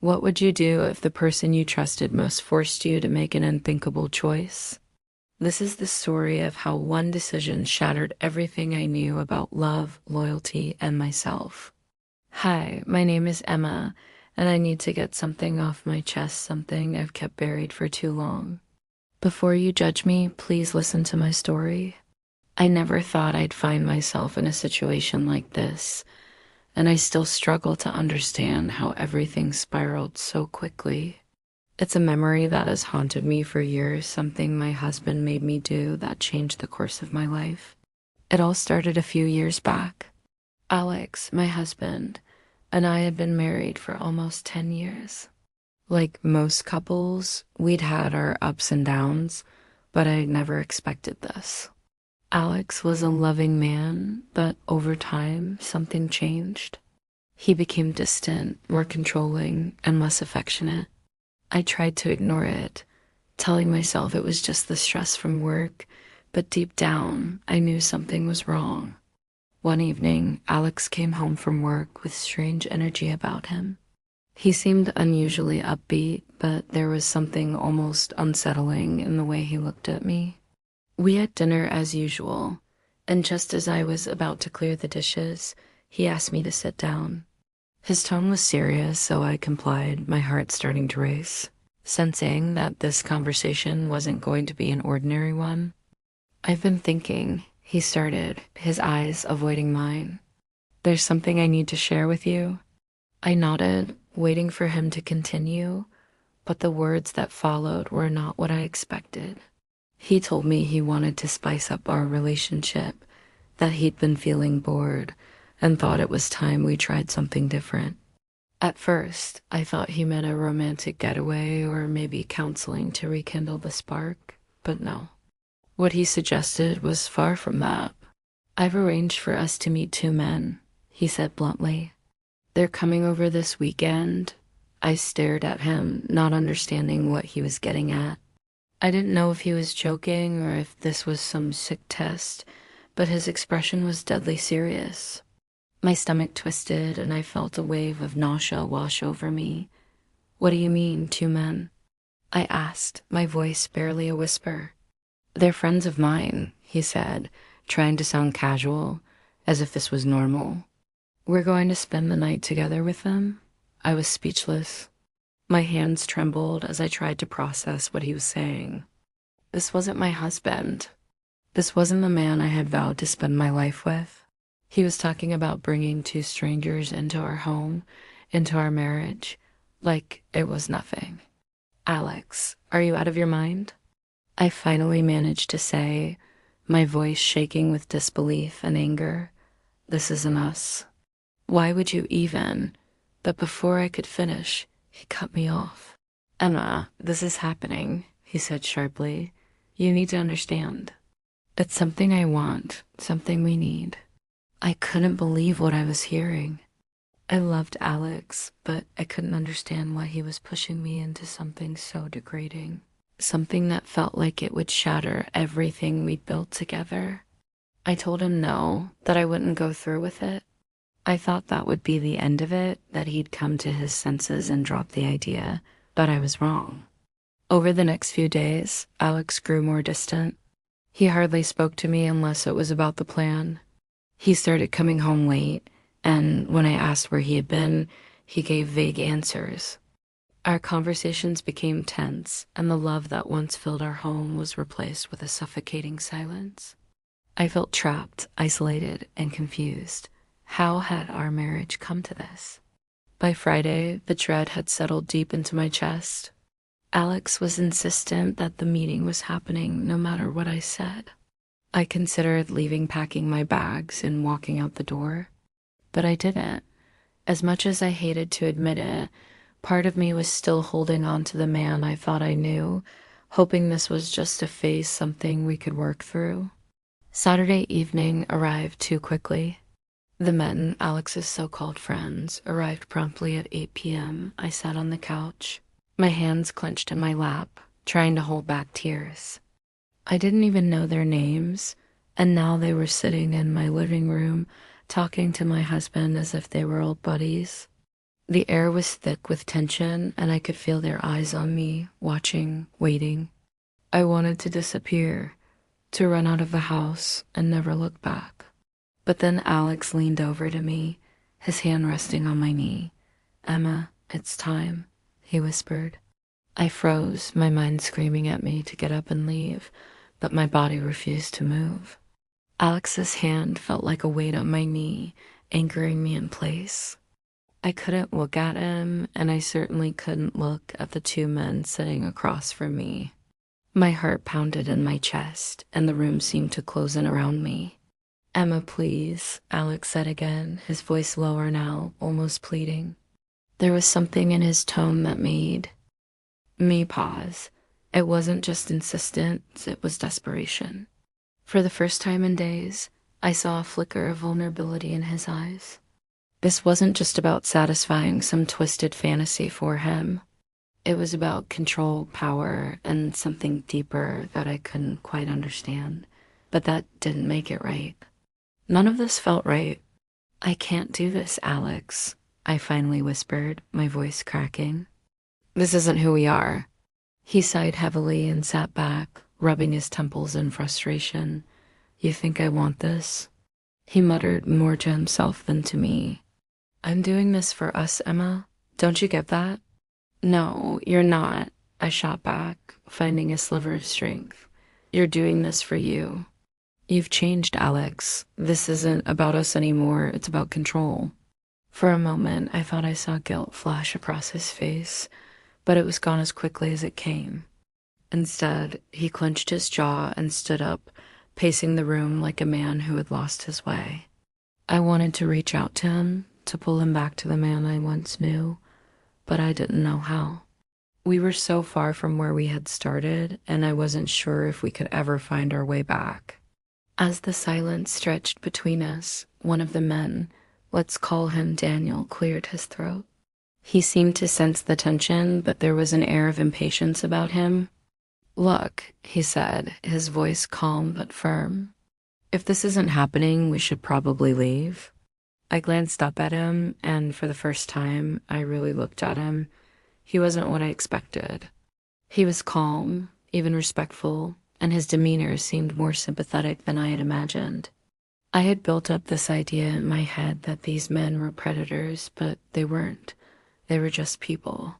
What would you do if the person you trusted most forced you to make an unthinkable choice? This is the story of how one decision shattered everything I knew about love, loyalty, and myself. Hi, my name is Emma, and I need to get something off my chest, something I've kept buried for too long. Before you judge me, please listen to my story. I never thought I'd find myself in a situation like this, and I still struggle to understand how everything spiraled so quickly. It's a memory that has haunted me for years, something my husband made me do that changed the course of my life. It all started a few years back. Alex, my husband, and I had been married for almost 10 years. Like most couples, we'd had our ups and downs, but I never expected this. Alex was a loving man, but over time, something changed. He became distant, more controlling, and less affectionate. I tried to ignore it, telling myself it was just the stress from work, but deep down, I knew something was wrong. One evening, Alex came home from work with strange energy about him. He seemed unusually upbeat, but there was something almost unsettling in the way he looked at me. We had dinner as usual, and just as I was about to clear the dishes, he asked me to sit down. His tone was serious, so I complied, my heart starting to race, sensing that this conversation wasn't going to be an ordinary one. "I've been thinking," he started, his eyes avoiding mine. "There's something I need to share with you." I nodded, waiting for him to continue, but the words that followed were not what I expected. He told me he wanted to spice up our relationship, that he'd been feeling bored, and thought it was time we tried something different. At first, I thought he meant a romantic getaway or maybe counseling to rekindle the spark, but no. What he suggested was far from that. "I've arranged for us to meet two men," he said bluntly. "They're coming over this weekend." I stared at him, not understanding what he was getting at. I didn't know if he was joking or if this was some sick test, but his expression was deadly serious. My stomach twisted and I felt a wave of nausea wash over me. "What do you mean, two men?" I asked, my voice barely a whisper. "They're friends of mine," he said, trying to sound casual, as if this was normal. "We're going to spend the night together with them?" I was speechless. My hands trembled as I tried to process what he was saying. This wasn't my husband. This wasn't the man I had vowed to spend my life with. He was talking about bringing two strangers into our home, into our marriage, like it was nothing. "Alex, are you out of your mind?" I finally managed to say, my voice shaking with disbelief and anger. "This isn't us." "Why would you even?" But before I could finish, he cut me off. "Emma, this is happening," he said sharply. "You need to understand. It's something I want, something we need." I couldn't believe what I was hearing. I loved Alex, but I couldn't understand why he was pushing me into something so degrading. Something that felt like it would shatter everything we'd built together. I told him no, that I wouldn't go through with it. I thought that would be the end of it, that he'd come to his senses and drop the idea, but I was wrong. Over the next few days, Alex grew more distant. He hardly spoke to me unless it was about the plan. He started coming home late, and when I asked where he had been, he gave vague answers. Our conversations became tense, and the love that once filled our home was replaced with a suffocating silence. I felt trapped, isolated, and confused. How had our marriage come to this? By Friday, the dread had settled deep into my chest. Alex was insistent that the meeting was happening no matter what I said. I considered leaving packing my bags and walking out the door, but I didn't. As much as I hated to admit it, part of me was still holding on to the man I thought I knew, hoping this was just a phase, something we could work through. Saturday evening arrived too quickly. The men, Alex's so-called friends, arrived promptly at 8 p.m. I sat on the couch, my hands clenched in my lap, trying to hold back tears. I didn't even know their names, and now they were sitting in my living room, talking to my husband as if they were old buddies. The air was thick with tension, and I could feel their eyes on me, watching, waiting. I wanted to disappear, to run out of the house and never look back. But then Alex leaned over to me, his hand resting on my knee. "Emma, it's time," he whispered. I froze, my mind screaming at me to get up and leave, but my body refused to move. Alex's hand felt like a weight on my knee, anchoring me in place. I couldn't look at him, and I certainly couldn't look at the two men sitting across from me. My heart pounded in my chest, and the room seemed to close in around me. "Emma, please," Alex said again, his voice lower now, almost pleading. There was something in his tone that made me pause. It wasn't just insistence, it was desperation. For the first time in days, I saw a flicker of vulnerability in his eyes. This wasn't just about satisfying some twisted fantasy for him. It was about control, power, and something deeper that I couldn't quite understand. But that didn't make it right. None of this felt right. "I can't do this, Alex," I finally whispered, my voice cracking. "This isn't who we are." He sighed heavily and sat back, rubbing his temples in frustration. "You think I want this?" He muttered more to himself than to me. "I'm doing this for us, Emma. Don't you get that?" "No, you're not," I shot back, finding a sliver of strength. "You're doing this for you. You've changed, Alex. This isn't about us anymore. It's about control." For a moment, I thought I saw guilt flash across his face, but it was gone as quickly as it came. Instead, he clenched his jaw and stood up, pacing the room like a man who had lost his way. I wanted to reach out to him, to pull him back to the man I once knew, but I didn't know how. We were so far from where we had started, and I wasn't sure if we could ever find our way back. As the silence stretched between us, one of the men, let's call him Daniel, cleared his throat. He seemed to sense the tension, but there was an air of impatience about him. "Look," he said, his voice calm but firm. "If this isn't happening, we should probably leave." I glanced up at him, and for the first time, I really looked at him. He wasn't what I expected. He was calm, even respectful, and his demeanor seemed more sympathetic than I had imagined. I had built up this idea in my head that these men were predators, but they weren't. They were just people.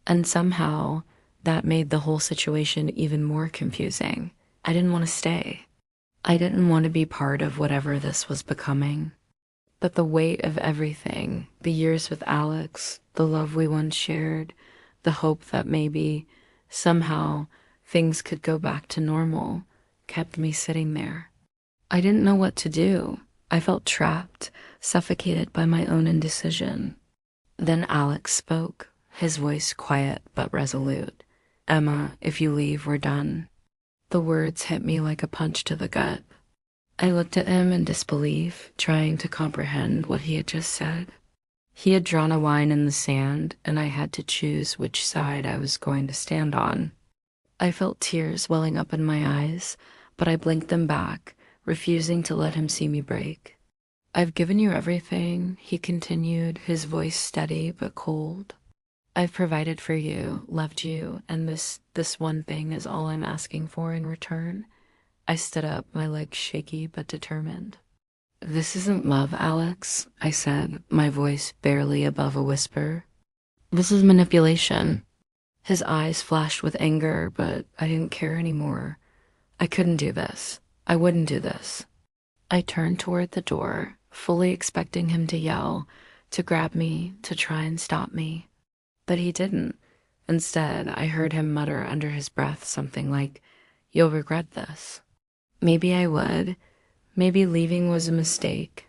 And somehow, that made the whole situation even more confusing. I didn't want to stay. I didn't want to be part of whatever this was becoming. But the weight of everything, the years with Alex, the love we once shared, the hope that maybe, somehow, things could go back to normal, kept me sitting there. I didn't know what to do. I felt trapped, suffocated by my own indecision. Then Alex spoke, his voice quiet but resolute. "Emma, if you leave, we're done." The words hit me like a punch to the gut. I looked at him in disbelief, trying to comprehend what he had just said. He had drawn a line in the sand, and I had to choose which side I was going to stand on. I felt tears welling up in my eyes, but I blinked them back, refusing to let him see me break. "I've given you everything," he continued, his voice steady but cold. "I've provided for you, loved you, and this one thing is all I'm asking for in return." I stood up, my legs shaky but determined. "This isn't love, Alex," I said, my voice barely above a whisper. "This is manipulation." His eyes flashed with anger, but I didn't care anymore. I couldn't do this. I wouldn't do this. I turned toward the door, fully expecting him to yell, to grab me, to try and stop me. But he didn't. Instead, I heard him mutter under his breath something like, "You'll regret this." Maybe I would. Maybe leaving was a mistake.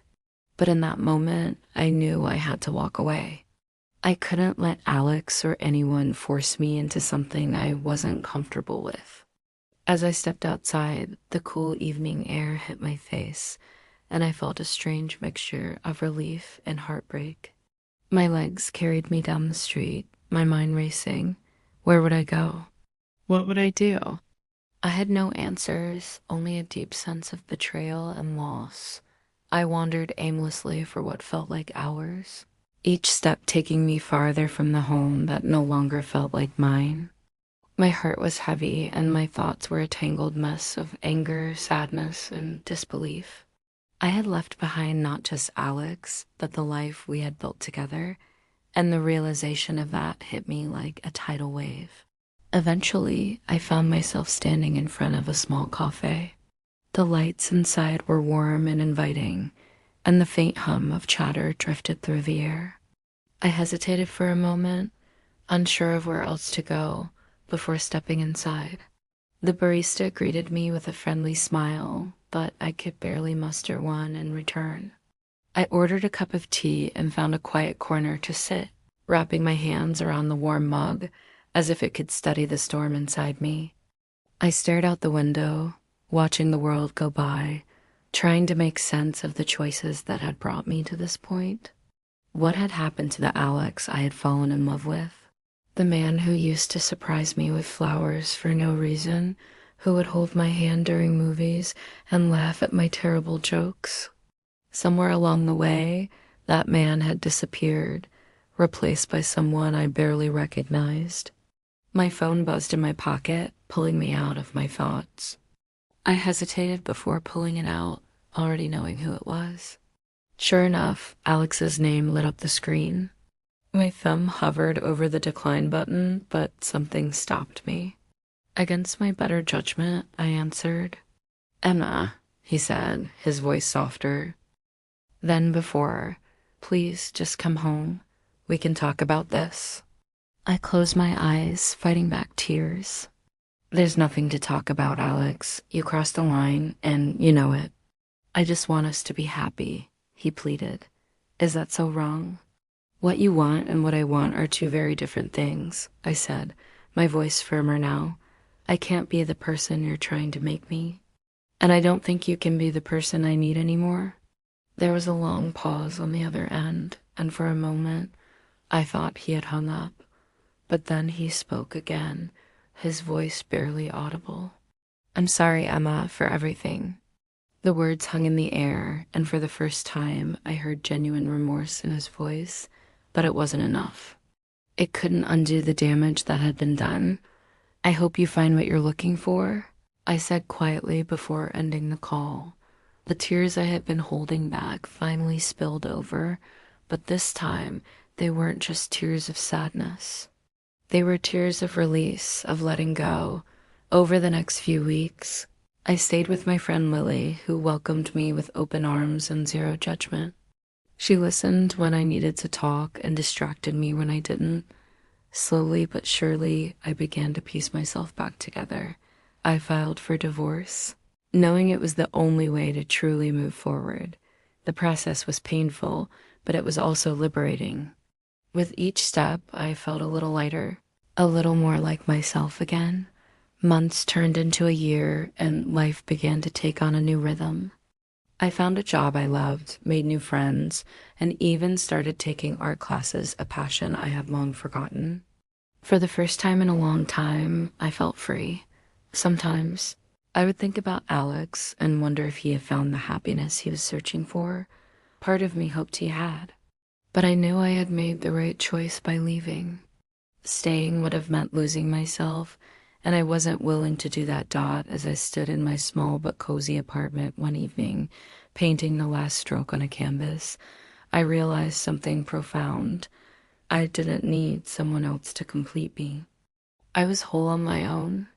But in that moment, I knew I had to walk away. I couldn't let Alex or anyone force me into something I wasn't comfortable with. As I stepped outside, the cool evening air hit my face, and I felt a strange mixture of relief and heartbreak. My legs carried me down the street, my mind racing. Where would I go? What would I do? I had no answers, only a deep sense of betrayal and loss. I wandered aimlessly for what felt like hours. each step taking me farther from the home that no longer felt like mine. My heart was heavy, and my thoughts were a tangled mess of anger, sadness, and disbelief. I had left behind not just Alex, but the life we had built together, and the realization of that hit me like a tidal wave. Eventually, I found myself standing in front of a small cafe. The lights inside were warm and inviting, and the faint hum of chatter drifted through the air. I hesitated for a moment, unsure of where else to go, before stepping inside. The barista greeted me with a friendly smile, but I could barely muster one in return. I ordered a cup of tea and found a quiet corner to sit, wrapping my hands around the warm mug as if it could study the storm inside me. I stared out the window, watching the world go by, trying to make sense of the choices that had brought me to this point. What had happened to the Alex I had fallen in love with? The man who used to surprise me with flowers for no reason, who would hold my hand during movies and laugh at my terrible jokes. Somewhere along the way, that man had disappeared, replaced by someone I barely recognized. My phone buzzed in my pocket, pulling me out of my thoughts. I hesitated before pulling it out, already knowing who it was. Sure enough, Alex's name lit up the screen. My thumb hovered over the decline button, but something stopped me. Against my better judgment, I answered. "Emma," he said, his voice softer than before. "Please just come home. We can talk about this." I closed my eyes, fighting back tears. "There's nothing to talk about, Alex. You crossed the line, and you know it. I just want us to be happy," he pleaded. "Is that so wrong?" "What you want and what I want are two very different things," I said, my voice firmer now. "I can't be the person you're trying to make me. And I don't think you can be the person I need anymore." There was a long pause on the other end, and for a moment, I thought he had hung up. But then he spoke again, his voice barely audible. "I'm sorry, Emma, for everything." The words hung in the air, and for the first time, I heard genuine remorse in his voice, but it wasn't enough. It couldn't undo the damage that had been done. "I hope you find what you're looking for," I said quietly before ending the call. The tears I had been holding back finally spilled over, but this time they weren't just tears of sadness. They were tears of release, of letting go. Over the next few weeks, I stayed with my friend Lily, who welcomed me with open arms and zero judgment. She listened when I needed to talk and distracted me when I didn't. Slowly but surely, I began to piece myself back together. I filed for divorce, knowing it was the only way to truly move forward. The process was painful, but it was also liberating. With each step, I felt a little lighter, a little more like myself again. Months turned into a year, and life began to take on a new rhythm. I found a job I loved, made new friends, and even started taking art classes, a passion I had long forgotten. For the first time in a long time, I felt free. Sometimes, I would think about Alex and wonder if he had found the happiness he was searching for. Part of me hoped he had. But I knew I had made the right choice by leaving. Staying would have meant losing myself, and I wasn't willing to do that. As I stood in my small but cozy apartment one evening, painting the last stroke on a canvas, I realized something profound. I didn't need someone else to complete me. I was whole on my own,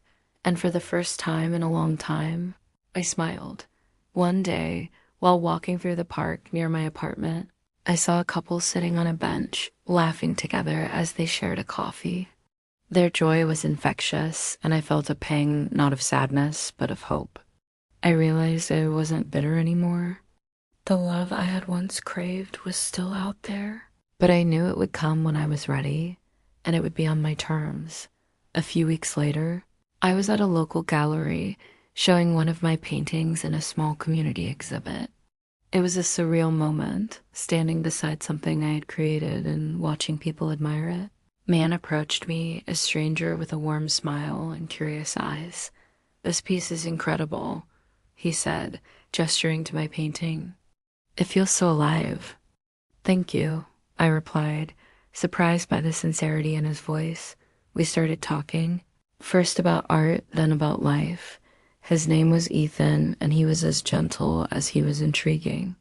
and for the first time in a long time, I smiled. One day, while walking through the park near my apartment, I saw a couple sitting on a bench, laughing together as they shared a coffee. Their joy was infectious, and I felt a pang not of sadness, but of hope. I realized I wasn't bitter anymore. The love I had once craved was still out there, but I knew it would come when I was ready, and it would be on my terms. A few weeks later, I was at a local gallery, showing one of my paintings in a small community exhibit. It was a surreal moment, standing beside something I had created and watching people admire it. Man approached me, a stranger with a warm smile and curious eyes. "This piece is incredible," he said, gesturing to my painting. "It feels so alive." "Thank you," I replied, surprised by the sincerity in his voice. We started talking, first about art, then about life. His name was Ethan, and he was as gentle as he was intriguing.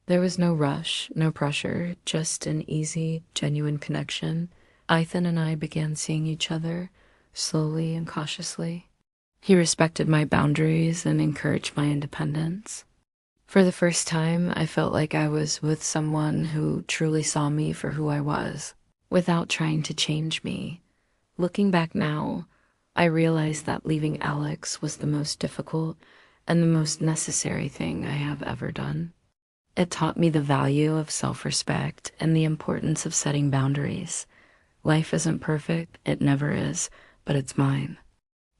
There was no rush, no pressure, just an easy, genuine connection. Ethan and I began seeing each other, slowly and cautiously. He respected my boundaries and encouraged my independence. For the first time, I felt like I was with someone who truly saw me for who I was, without trying to change me. Looking back now, I realized that leaving Alex was the most difficult and the most necessary thing I have ever done. It taught me the value of self-respect and the importance of setting boundaries. Life isn't perfect, it never is, but it's mine.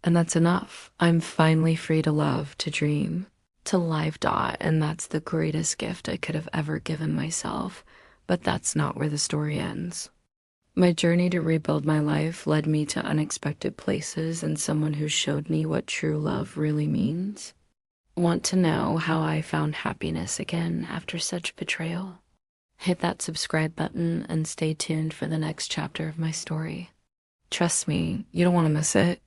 And that's enough. I'm finally free to love, to dream, to live dot, and that's the greatest gift I could have ever given myself. But that's not where the story ends. My journey to rebuild my life led me to unexpected places and someone who showed me what true love really means. Want to know how I found happiness again after such betrayal? Hit that subscribe button and stay tuned for the next chapter of my story. Trust me, you don't want to miss it.